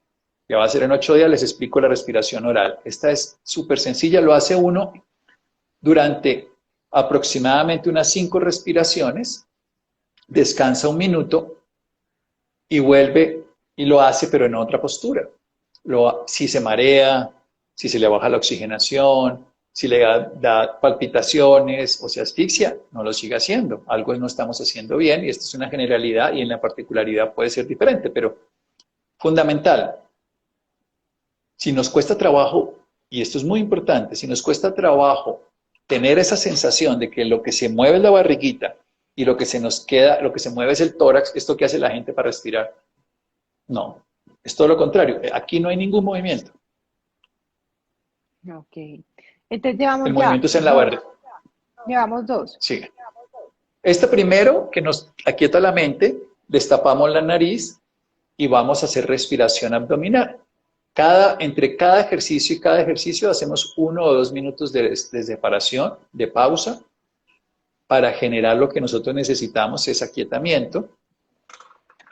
que va a ser en 8 días, les explico la respiración oral. Esta es súper sencilla, lo hace uno durante aproximadamente unas 5 respiraciones, descansa 1 minuto y vuelve y lo hace, pero en otra postura. Si se marea, si se le baja la oxigenación, si le da palpitaciones o se asfixia, no lo siga haciendo. Algo no estamos haciendo bien y esto es una generalidad y en la particularidad puede ser diferente, pero fundamental. Si nos cuesta trabajo, y esto es muy importante, si nos cuesta trabajo tener esa sensación de que lo que se mueve es la barriguita y lo que se nos queda, lo que se mueve es el tórax, esto que hace la gente para respirar. No, es todo lo contrario. Aquí no hay ningún movimiento. Ok. Entonces El llevamos ya movimiento es en la dos. barriga. Llevamos dos. Sí. Este primero, que nos aquieta la mente, destapamos la nariz y vamos a hacer respiración abdominal. Entre cada ejercicio y cada ejercicio hacemos 1 o 2 minutos de separación, de pausa, para generar lo que nosotros necesitamos, es aquietamiento,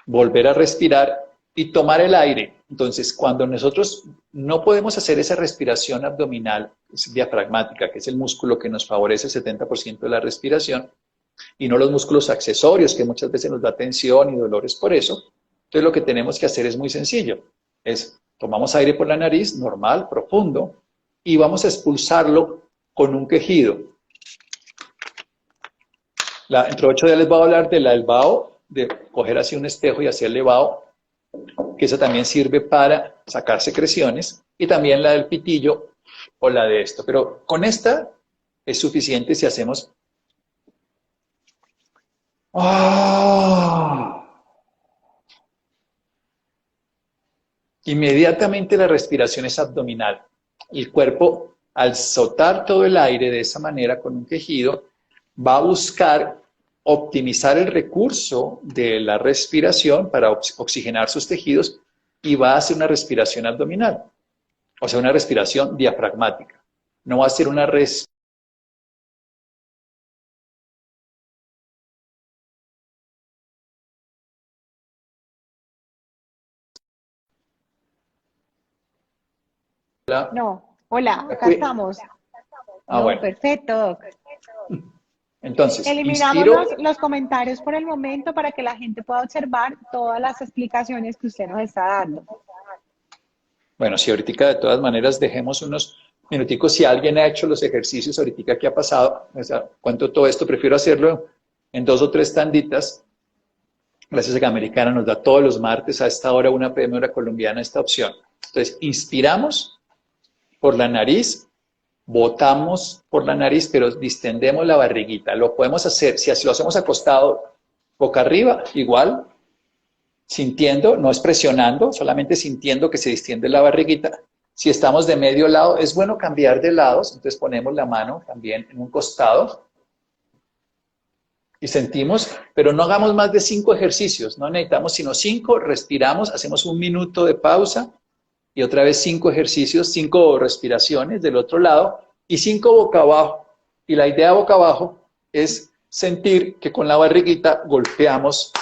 volver a respirar y tomar el aire. Entonces, cuando nosotros no podemos hacer esa respiración abdominal diafragmática, que es el músculo que nos favorece el 70% de la respiración, y no los músculos accesorios, que muchas veces nos da tensión y dolores por eso, entonces lo que tenemos que hacer es muy sencillo. Tomamos aire por la nariz, normal, profundo, y vamos a expulsarlo con un quejido. Entre 8 días les voy a hablar del vaho, de coger así un espejo y hacerle vaho, que eso también sirve para sacar secreciones, y también la del pitillo o la de esto. Pero con esta es suficiente si hacemos... ¡Oh! Inmediatamente la respiración es abdominal. El cuerpo, al soltar todo el aire de esa manera con un quejido, va a buscar optimizar el recurso de la respiración para oxigenar sus tejidos y va a hacer una respiración abdominal, o sea, una respiración diafragmática. No va a ser una respiración. No. Hola, acá estamos. No, Bueno. perfecto, Doc. Entonces, Eliminamos inspiro. los comentarios por el momento para que la gente pueda observar todas las explicaciones que usted nos está dando. Bueno, si ahorita de todas maneras dejemos unos minuticos, si alguien ha hecho los ejercicios ahorita que ha pasado, o sea, cuento todo esto, prefiero hacerlo en 2 o 3 tanditas. Gracias a que Americana nos da todos los martes a esta hora, 1 p.m. hora colombiana, esta opción. Entonces, inspiramos por la nariz, botamos por la nariz, pero distendemos la barriguita. Lo podemos hacer, si así lo hacemos acostado, boca arriba, igual, sintiendo, no es presionando, solamente sintiendo que se distiende la barriguita. Si estamos de medio lado, es bueno cambiar de lados, entonces ponemos la mano también en un costado y sentimos, pero no hagamos más de 5 ejercicios, no necesitamos sino 5, respiramos, hacemos 1 minuto de pausa y otra vez 5 ejercicios, 5 respiraciones del otro lado y 5 boca abajo. Y la idea boca abajo es sentir que con la barriguita golpeamos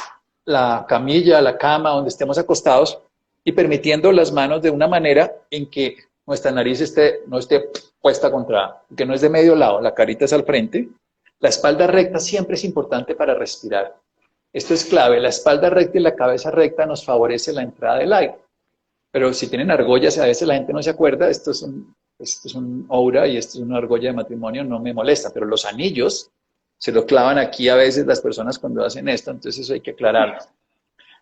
la camilla, la cama, donde estemos acostados y permitiendo las manos de una manera en que nuestra nariz no esté puesta contra, que no es de medio lado, la carita es al frente. La espalda recta siempre es importante para respirar. Esto es clave, la espalda recta y la cabeza recta nos favorece la entrada del aire. Pero si tienen argollas, a veces la gente no se acuerda, esto es un aura y esto es una argolla de matrimonio, no me molesta, pero los anillos se lo clavan aquí a veces las personas cuando hacen esto, entonces eso hay que aclararlo.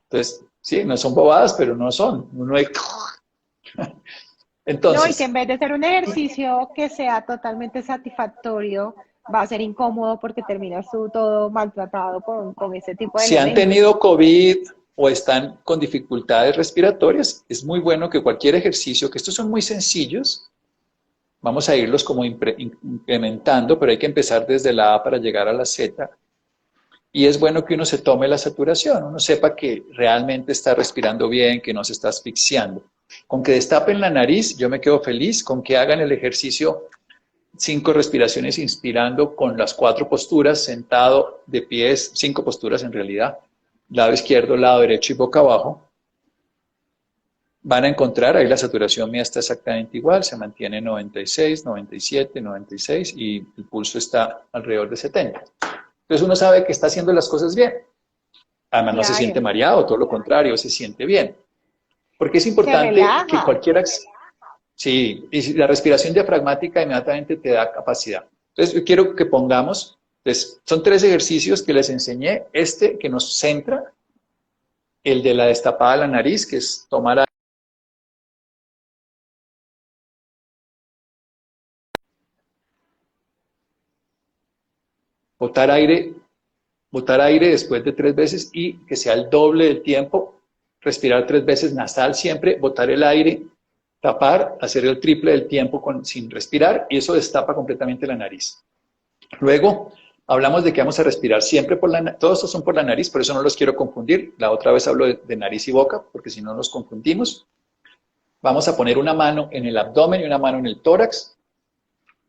Entonces, sí, no son bobadas, pero no son. Uno hay... No, y que en Entonces, vez de ser un ejercicio que sea totalmente satisfactorio, va a ser incómodo porque terminas tú todo maltratado con ese tipo de si han elementos. tenido COVID o están con dificultades respiratorias, es muy bueno que cualquier ejercicio, que estos son muy sencillos, vamos a irlos como implementando, pero hay que empezar desde la A para llegar a la Z. Y es bueno que uno se tome la saturación, uno sepa que realmente está respirando bien, que no se está asfixiando. Con que destapen la nariz, yo me quedo feliz, con que hagan el ejercicio 5 respiraciones inspirando con las 4 posturas, sentado, de pies, 5 posturas en realidad, lado izquierdo, lado derecho y boca abajo. Van a encontrar, ahí la saturación mía está exactamente igual, se mantiene 96, 97, 96 y el pulso está alrededor de 70. Entonces uno sabe que está haciendo las cosas bien. Además no se siente Claro, mareado, todo lo contrario, se siente bien. Porque es se importante que relaja. cualquier... Sí, y la respiración diafragmática inmediatamente te da capacidad. Entonces yo quiero que pongamos, pues, son 3 ejercicios que les enseñé, este que nos centra, el de la destapada de la nariz, que es tomar botar aire botar aire después de 3 veces y que sea el doble del tiempo, respirar 3 veces nasal siempre, botar el aire, tapar, hacer el triple del tiempo sin respirar y eso destapa completamente la nariz. Luego, hablamos de que vamos a respirar siempre por la nariz, todos estos son por la nariz, por eso no los quiero confundir. La otra vez hablo de nariz y boca, porque si no nos confundimos. Vamos a poner una mano en el abdomen y una mano en el tórax.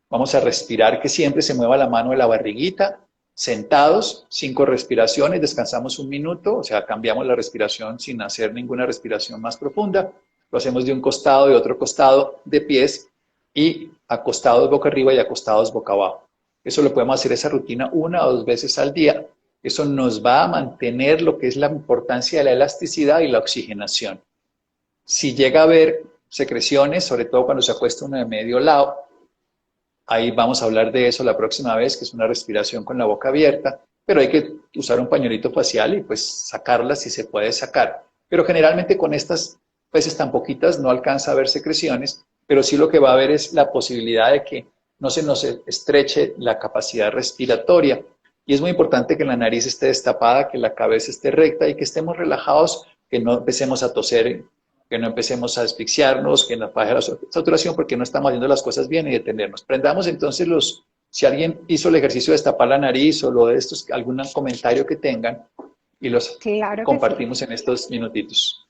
Vamos a respirar que siempre se mueva la mano de la barriguita. Sentados, 5 respiraciones, descansamos 1 minuto, o sea, cambiamos la respiración sin hacer ninguna respiración más profunda. Lo hacemos de un costado y otro costado de pies y acostados boca arriba y acostados boca abajo. Eso lo podemos hacer esa rutina 1 o 2 veces al día. Eso nos va a mantener lo que es la importancia de la elasticidad y la oxigenación. Si llega a haber secreciones, sobre todo cuando se acuesta uno de medio lado, ahí vamos a hablar de eso la próxima vez, que es una respiración con la boca abierta, pero hay que usar un pañuelito facial y pues sacarla si se puede sacar. Pero generalmente con estas veces tan poquitas no alcanza a haber secreciones, pero sí lo que va a haber es la posibilidad de que no se nos estreche la capacidad respiratoria. Y es muy importante que la nariz esté destapada, que la cabeza esté recta y que estemos relajados, que no empecemos a toser, que no empecemos a asfixiarnos, que nos baje la saturación porque no estamos haciendo las cosas bien y detenernos. Prendamos entonces si alguien hizo el ejercicio de destapar la nariz o lo de estos, algún comentario que tengan y los Claro que sí. compartimos en estos minutitos.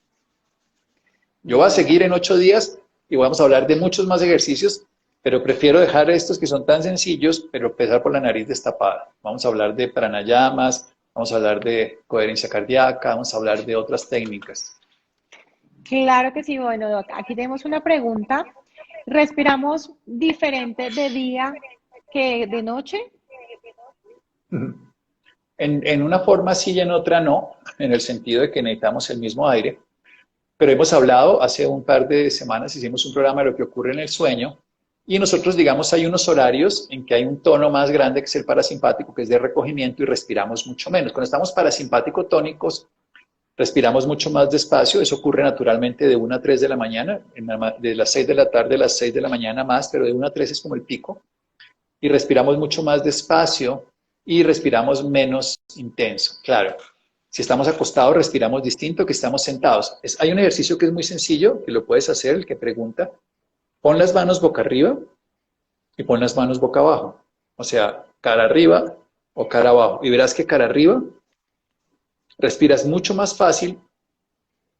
Yo voy a seguir en 8 días y vamos a hablar de muchos más ejercicios, pero prefiero dejar estos que son tan sencillos, pero empezar por la nariz destapada. Vamos a hablar de pranayamas, vamos a hablar de coherencia cardíaca, vamos a hablar de otras técnicas. Claro que sí. Bueno, Doc, aquí tenemos una pregunta. ¿Respiramos diferente de día que de noche? En una forma sí y en otra no, en el sentido de que necesitamos el mismo aire, pero hemos hablado, hace un par de semanas hicimos un programa de lo que ocurre en el sueño, y nosotros, digamos, hay unos horarios en que hay un tono más grande que es el parasimpático, que es de recogimiento y respiramos mucho menos. Cuando estamos parasimpático tónicos, respiramos mucho más despacio, eso ocurre naturalmente de 1 a 3 de la mañana, de las 6 de la tarde a las 6 de la mañana más, pero de 1 a 3 es como el pico, y respiramos mucho más despacio y respiramos menos intenso. Claro, si estamos acostados respiramos distinto que estamos sentados. Hay un ejercicio que es muy sencillo, que lo puedes hacer, el que pregunta, pon las manos boca arriba y pon las manos boca abajo, o sea, cara arriba o cara abajo, y verás que cara arriba respiras mucho más fácil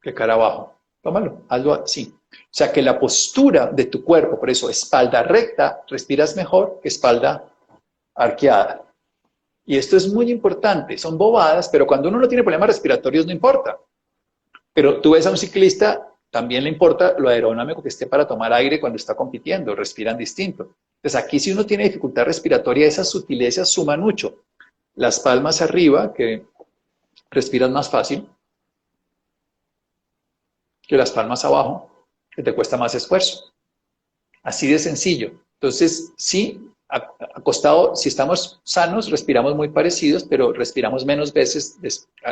que cara abajo. Tómalo, hazlo así. O sea que la postura de tu cuerpo, por eso espalda recta, respiras mejor que espalda arqueada. Y esto es muy importante, son bobadas, pero cuando uno no tiene problemas respiratorios no importa. Pero tú ves a un ciclista, también le importa lo aerodinámico que esté para tomar aire cuando está compitiendo, respiran distinto. Entonces aquí si uno tiene dificultad respiratoria, esas sutilezas suman mucho. Las palmas arriba, que respiras más fácil, que las palmas abajo, que te cuesta más esfuerzo. Así de sencillo. Entonces, sí, acostado, si estamos sanos, respiramos muy parecidos, pero respiramos menos veces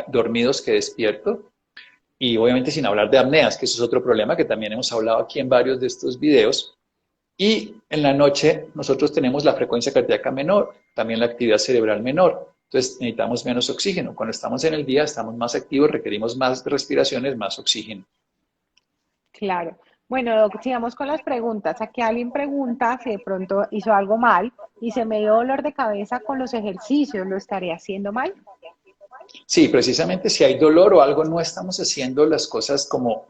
dormidos que despiertos. Y obviamente sin hablar de apneas, que eso es otro problema que también hemos hablado aquí en varios de estos videos. Y en la noche nosotros tenemos la frecuencia cardíaca menor, también la actividad cerebral menor. Entonces necesitamos menos oxígeno. Cuando estamos en el día estamos más activos, requerimos más respiraciones, más oxígeno. Claro. Bueno, Doc, sigamos con las preguntas. Aquí alguien pregunta si de pronto hizo algo mal y se me dio dolor de cabeza con los ejercicios. ¿Lo estaré haciendo mal? Sí, precisamente si hay dolor o algo, no estamos haciendo las cosas como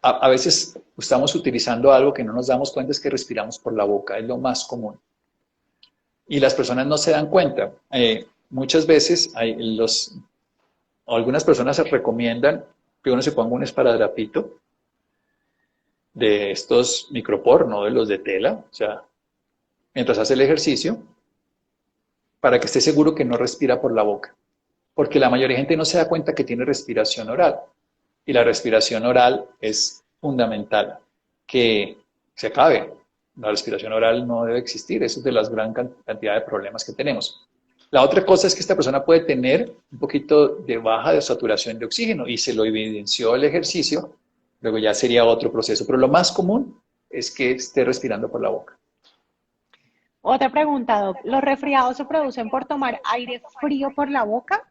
a veces estamos utilizando algo que no nos damos cuenta, es que respiramos por la boca, es lo más común. Y las personas no se dan cuenta. Muchas veces algunas personas se recomiendan que uno se ponga un esparadrapito de estos micropor, no de los de tela, o sea, mientras hace el ejercicio, para que esté seguro que no respira por la boca. Porque la mayoría de gente no se da cuenta que tiene respiración oral. Y la respiración oral es fundamental que se acabe. La respiración oral no debe existir. Eso es de las gran cantidad de problemas que tenemos. La otra cosa es que esta persona puede tener un poquito de baja de saturación de oxígeno y se lo evidenció el ejercicio. Luego ya sería otro proceso. Pero lo más común es que esté respirando por la boca. Otra pregunta, Doc. ¿Los resfriados se producen por tomar aire frío por la boca?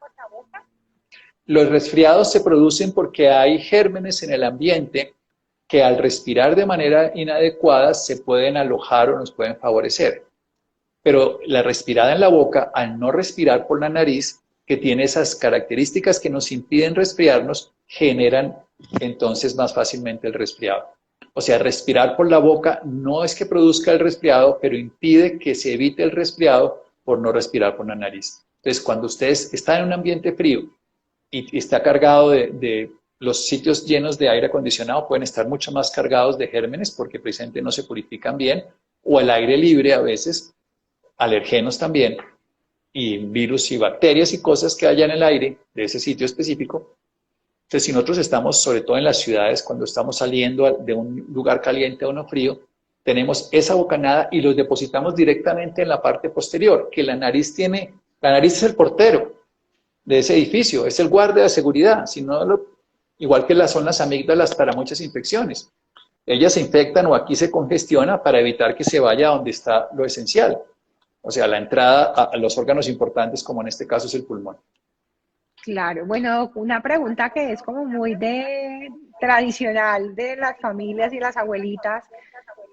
Los resfriados se producen porque hay gérmenes en el ambiente que al respirar de manera inadecuada se pueden alojar o nos pueden favorecer. Pero la respirada en la boca, al no respirar por la nariz, que tiene esas características que nos impiden resfriarnos, generan entonces más fácilmente el resfriado. O sea, respirar por la boca no es que produzca el resfriado, pero impide que se evite el resfriado por no respirar por la nariz. Entonces, cuando ustedes están en un ambiente frío y está cargado de los sitios llenos de aire acondicionado, pueden estar mucho más cargados de gérmenes porque precisamente no se purifican bien, o el aire libre a veces, alergenos también, y virus y bacterias y cosas que haya en el aire de ese sitio específico. Entonces, si nosotros estamos, sobre todo en las ciudades, cuando estamos saliendo de un lugar caliente a uno frío, tenemos esa bocanada y los depositamos directamente en la parte posterior, que la nariz tiene, la nariz es el portero de ese edificio, es el guardia de seguridad, si no igual que son las amígdalas para muchas infecciones. Ellas se infectan o aquí se congestiona para evitar que se vaya a donde está lo esencial. O sea, la entrada a los órganos importantes, como en este caso es el pulmón. Claro, bueno, una pregunta que es como muy de tradicional de las familias y las abuelitas.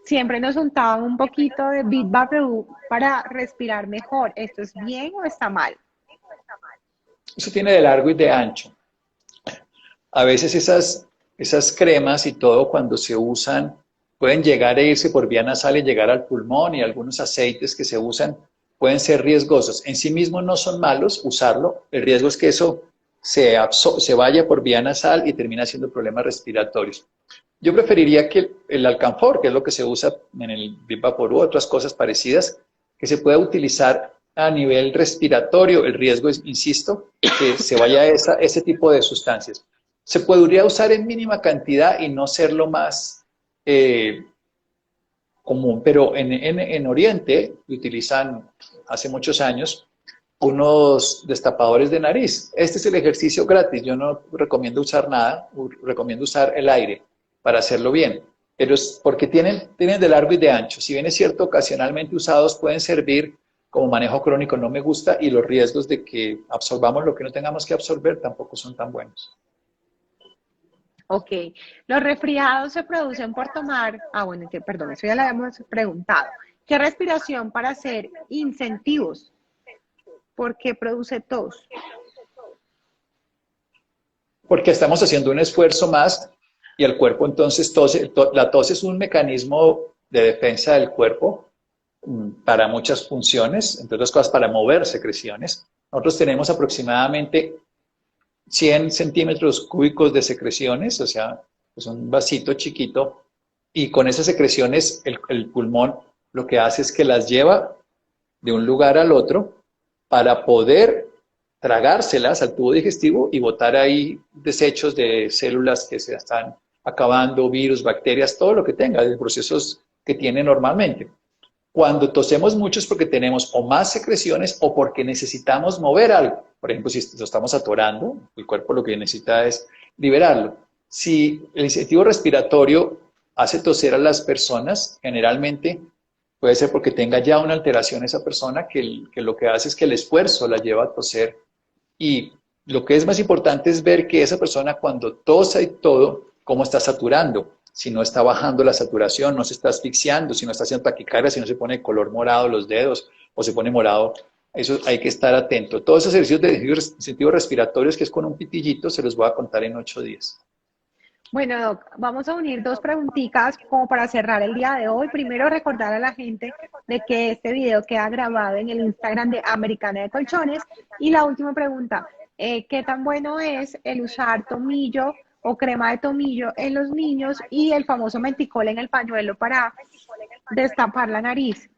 Siempre nos untaban un poquito de Big Vaporub para respirar mejor. ¿Esto es bien o está mal? Eso tiene de largo y de ancho. A veces esas cremas y todo cuando se usan pueden llegar a irse por vía nasal y llegar al pulmón, y algunos aceites que se usan pueden ser riesgosos. En sí mismos no son malos usarlo, el riesgo es que eso se vaya por vía nasal y termina siendo problemas respiratorios. Yo preferiría que el alcanfor, que es lo que se usa en el Vivaporub, otras cosas parecidas, que se pueda utilizar a nivel respiratorio. El riesgo es, insisto, que se vaya a ese tipo de sustancias. Se podría usar en mínima cantidad y no ser lo más común, pero en Oriente utilizan hace muchos años unos destapadores de nariz. Este es el ejercicio gratis, yo no recomiendo usar nada, recomiendo usar el aire para hacerlo bien, pero es porque tienen de largo y de ancho. Si bien es cierto, ocasionalmente usados pueden servir como manejo crónico, no me gusta, y los riesgos de que absorbamos lo que no tengamos que absorber tampoco son tan buenos. Ok, los resfriados se producen por tomar, bueno, perdón, eso ya lo habíamos preguntado. ¿Qué respiración para hacer incentivos? ¿Por qué produce tos? Porque estamos haciendo un esfuerzo más y el cuerpo entonces tose. La tos es un mecanismo de defensa del cuerpo para muchas funciones, entre otras cosas para mover secreciones. Nosotros tenemos aproximadamente 100 centímetros cúbicos de secreciones, o sea, es un vasito chiquito, y con esas secreciones el pulmón lo que hace es que las lleva de un lugar al otro para poder tragárselas al tubo digestivo y botar ahí desechos de células que se están acabando, virus, bacterias, todo lo que tenga, de procesos que tiene normalmente. Cuando tosemos mucho es porque tenemos o más secreciones o porque necesitamos mover algo. Por ejemplo, si lo estamos atorando, el cuerpo lo que necesita es liberarlo. Si el incentivo respiratorio hace toser a las personas, generalmente puede ser porque tenga ya una alteración esa persona que lo que hace es que el esfuerzo la lleva a toser. Y lo que es más importante es ver que esa persona cuando tosa y todo, cómo está saturando. Si no está bajando la saturación, no se está asfixiando, si no está haciendo taquicardia, si no se pone color morado los dedos o se pone morado, eso hay que estar atento. Todos esos ejercicios de incentivos respiratorios que es con un pitillito, se los voy a contar en 8 días. Bueno, Doc, vamos a unir dos preguntitas como para cerrar el día de hoy. Primero, recordar a la gente de que este video queda grabado en el Instagram de Americana de Colchones. Y la última pregunta, ¿qué tan bueno es el usar tomillo o crema de tomillo en los niños y el famoso menticol en el pañuelo para destapar la nariz?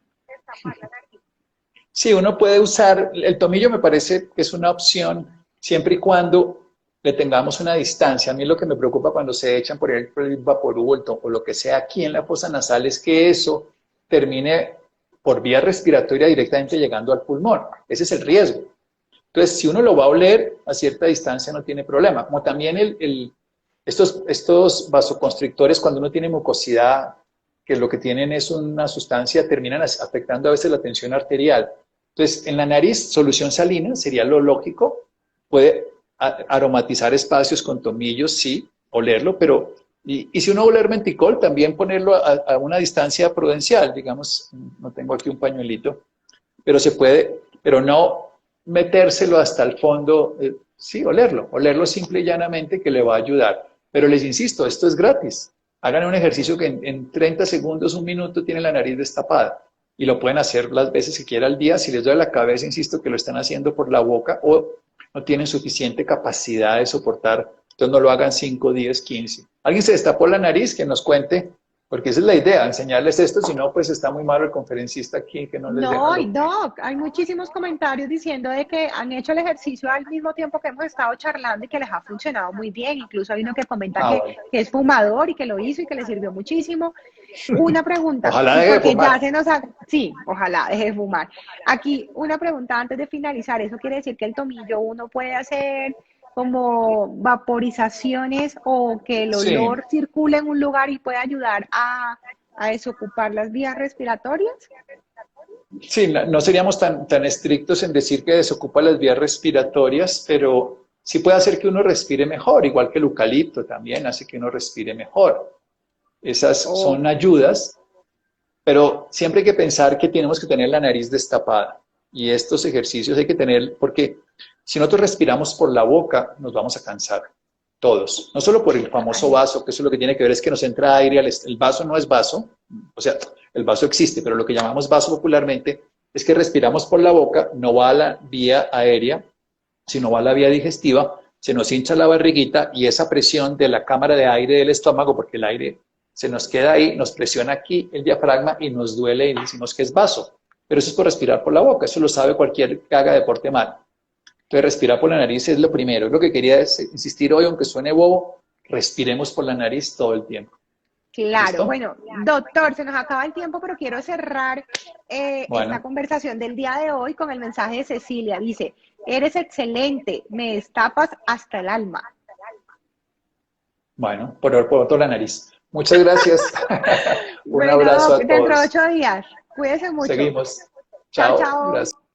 Sí, uno puede usar, el tomillo me parece que es una opción siempre y cuando le tengamos una distancia. A mí lo que me preocupa cuando se echan, por ejemplo, el Vaporub o lo que sea aquí en la fosa nasal es que eso termine por vía respiratoria directamente llegando al pulmón. Ese es el riesgo. Entonces, si uno lo va a oler a cierta distancia no tiene problema. Como también estos vasoconstrictores, cuando uno tiene mucosidad, que lo que tienen es una sustancia, terminan afectando a veces la tensión arterial. Entonces, en la nariz, solución salina sería lo lógico. Puede aromatizar espacios con tomillos, sí, olerlo, pero y si uno oler menticol, también ponerlo a una distancia prudencial, digamos, no tengo aquí un pañuelito, pero se puede, pero no metérselo hasta el fondo, sí, olerlo simple y llanamente que le va a ayudar. Pero les insisto, esto es gratis. Hagan un ejercicio que en 30 segundos, un minuto, tiene la nariz destapada. Y lo pueden hacer las veces que quiera al día. Si les duele la cabeza, insisto que lo están haciendo por la boca o no tienen suficiente capacidad de soportar. Entonces no lo hagan 5, 10, 15. ¿Alguien se destapó la nariz? Que nos cuente, porque esa es la idea, enseñarles esto, si no, pues está muy malo el conferencista aquí que no les deja No, y lo... Doc, hay muchísimos comentarios diciendo de que han hecho el ejercicio al mismo tiempo que hemos estado charlando y que les ha funcionado muy bien. Incluso hay uno que comenta Ah, bueno. que es fumador y que lo hizo y que le sirvió muchísimo. Una pregunta, Ojalá deje de porque ya fumar. se nos ha... Sí, ojalá deje de fumar. Aquí una pregunta antes de finalizar. ¿Eso quiere decir que el tomillo uno puede hacer como vaporizaciones o que el Sí, olor circule en un lugar y puede ayudar a desocupar las vías respiratorias? sí, no seríamos tan estrictos en decir que desocupa las vías respiratorias, pero sí puede hacer que uno respire mejor, igual que el eucalipto también hace que uno respire mejor. Esas Oh, son ayudas, pero siempre hay que pensar que tenemos que tener la nariz destapada. Y estos ejercicios hay que tener, porque si nosotros respiramos por la boca, nos vamos a cansar, todos. No solo por el famoso ay, vaso, que eso lo que tiene que ver es que nos entra aire, el vaso no es vaso, o sea, el vaso existe, pero lo que llamamos vaso popularmente es que respiramos por la boca, no va a la vía aérea, sino va a la vía digestiva, se nos hincha la barriguita y esa presión de la cámara de aire del estómago, porque el aire se nos queda ahí, nos presiona aquí el diafragma y nos duele y decimos que es vaso. Pero eso es por respirar por la boca, eso lo sabe cualquier que haga deporte mal. Entonces, respirar por la nariz es lo primero. Es lo que quería insistir hoy, aunque suene bobo, respiremos por la nariz todo el tiempo. claro, ¿Listo? bueno, doctor, se nos acaba el tiempo, pero quiero cerrar esta Bueno, conversación del día de hoy con el mensaje de Cecilia. Dice, eres excelente, me destapas hasta el alma. bueno, por otro la nariz. Muchas gracias. Un Bueno, abrazo doc, a dentro de todos. 8 días. Cuídese mucho. Seguimos. Chao, Chao. chao. Gracias.